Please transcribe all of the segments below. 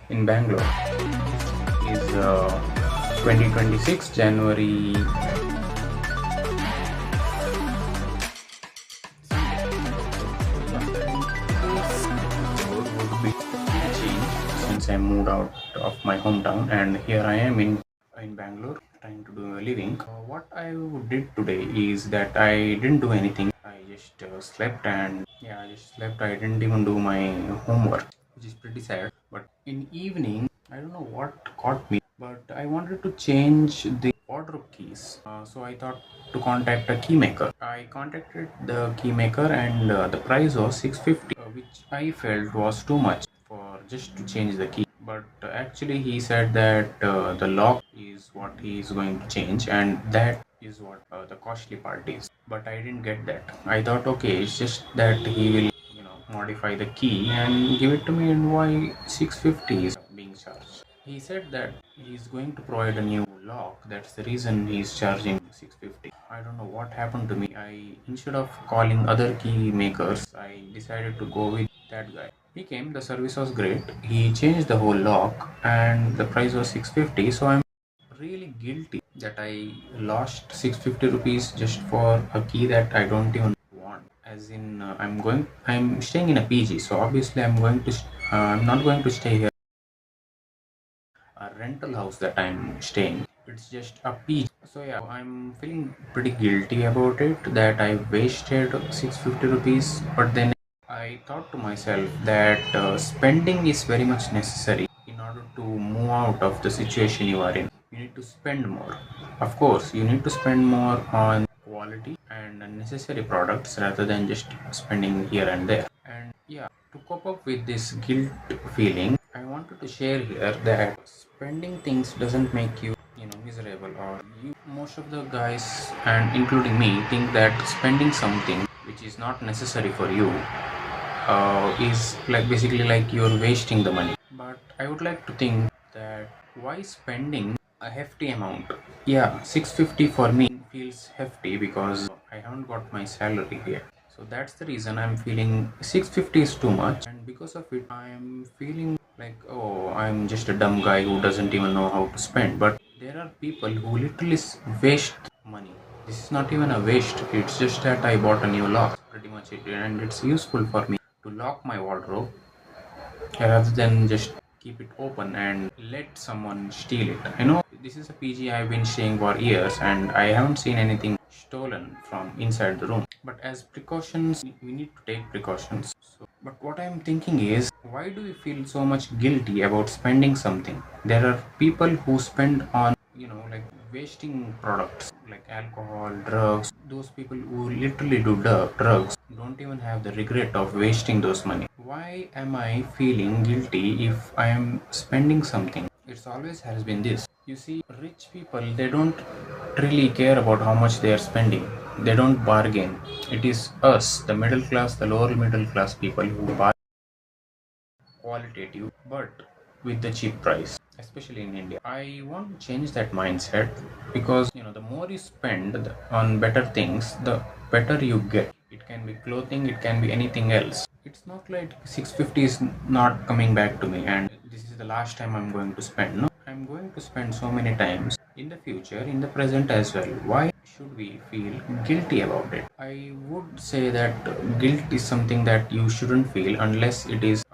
in Bangalore. Is 2026 January. Would be changed since I moved out of my hometown, and here I am in Bangalore trying to do a living. What I did today is that I didn't do anything. I just slept, and yeah, I just slept. I didn't even do my homework, which is pretty sad. But in evening, I don't know what caught me, but I wanted to change the wardrobe keys. So I thought to contact a key maker. I contacted the key maker, and the price was 650, which I felt was too much for just to change the key. But actually, he said that the lock is what he is going to change, and that is what the costly part is. But I didn't get that. I thought, okay, it's just that he will, modify the key and give it to me, and why 650 is being charged? He said that he's going to provide a new lock. That's the reason he's charging 650. I don't know what happened to me. Instead of calling other key makers, I decided to go with that guy. He came, the service was great. He changed the whole lock, and the price was 650. So I'm really guilty that I lost 650 rupees just for a key that I don't even want. As in, I'm staying in a PG, so obviously I'm not going to stay here. A rental house that I'm staying. It's just a PG. So yeah, I'm feeling pretty guilty about it that I wasted 650 rupees. But then I thought to myself that spending is very much necessary in order to move out of the situation you are in. You need to spend more. Of course, you need to spend more on quality and necessary products rather than just spending here and there. And yeah, to cope up with this guilt feeling, I wanted to share here that spending things doesn't make you, miserable, or you. Most of the guys, and including me, think that spending something which is not necessary for you is like basically like you're wasting the money. But I would like to think that why spending a hefty amount? Yeah, 650 for me feels hefty because I haven't got my salary yet. So that's the reason I'm feeling 650 is too much, and because of it, I'm feeling like, oh, I'm just a dumb guy who doesn't even know how to spend. But there are people who literally waste money. This is not even a waste, it's just that I bought a new lock, pretty much it, and it's useful for me to lock my wardrobe rather than just keep it open and let someone steal it. I know this is a PG I've been staying for years, and I haven't seen anything stolen from inside the room. But as precautions, we need to take precautions. So, but what I'm thinking is, why do we feel so much guilty about spending something? There are people who spend on, like wasting products like alcohol, drugs. Those people who literally do drugs don't even have the regret of wasting those money. Why am I feeling guilty if I am spending something? It's always has been this. You see, rich people, they don't really care about how much they are spending. They don't bargain. It is us, the middle class, the lower middle class people who bargain qualitative but with the cheap price, especially in India. I want to change that mindset because the more you spend on better things, the better you get. It can be clothing, it can be anything else. It's not like 650 is not coming back to me and this is the last time I'm going to spend. No, I'm going to spend so many times in the future, in the present as well. Why should we feel guilty about it? I would say that guilt is something that you shouldn't feel unless it is,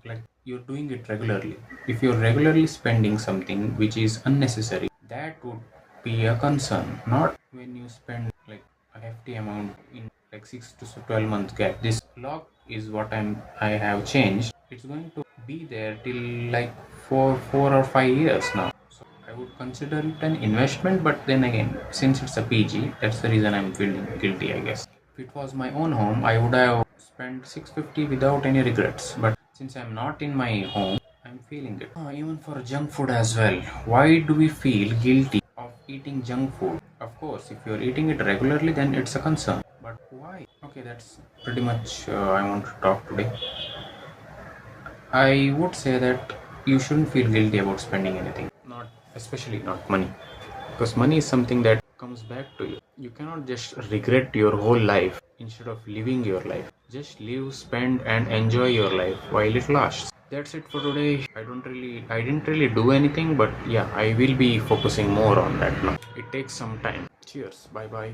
like you're doing it regularly. If you're regularly spending something which is unnecessary, that would be a concern. Not when you spend like a hefty amount in like 6 to 12 months gap. This lock is what I have changed. It's going to be there till like 4 or 5 years now. So I would consider it an investment, but then again, since it's a PG, that's the reason I'm feeling guilty, I guess. If it was my own home, I would have spent 650 without any regrets. But since I'm not in my home, I'm feeling it. Even for junk food as well. Why do we feel guilty of eating junk food? Of course, if you're eating it regularly, then it's a concern. But why? Okay, that's pretty much I want to talk today. I would say that you shouldn't feel guilty about spending anything, not especially not money, because money is something that comes back to you. You cannot just regret your whole life instead of living your life. Just live, spend, and enjoy your life while it lasts. That's it for today. I didn't really do anything, but yeah, I will be focusing more on that now. It takes some time. Cheers. Bye bye.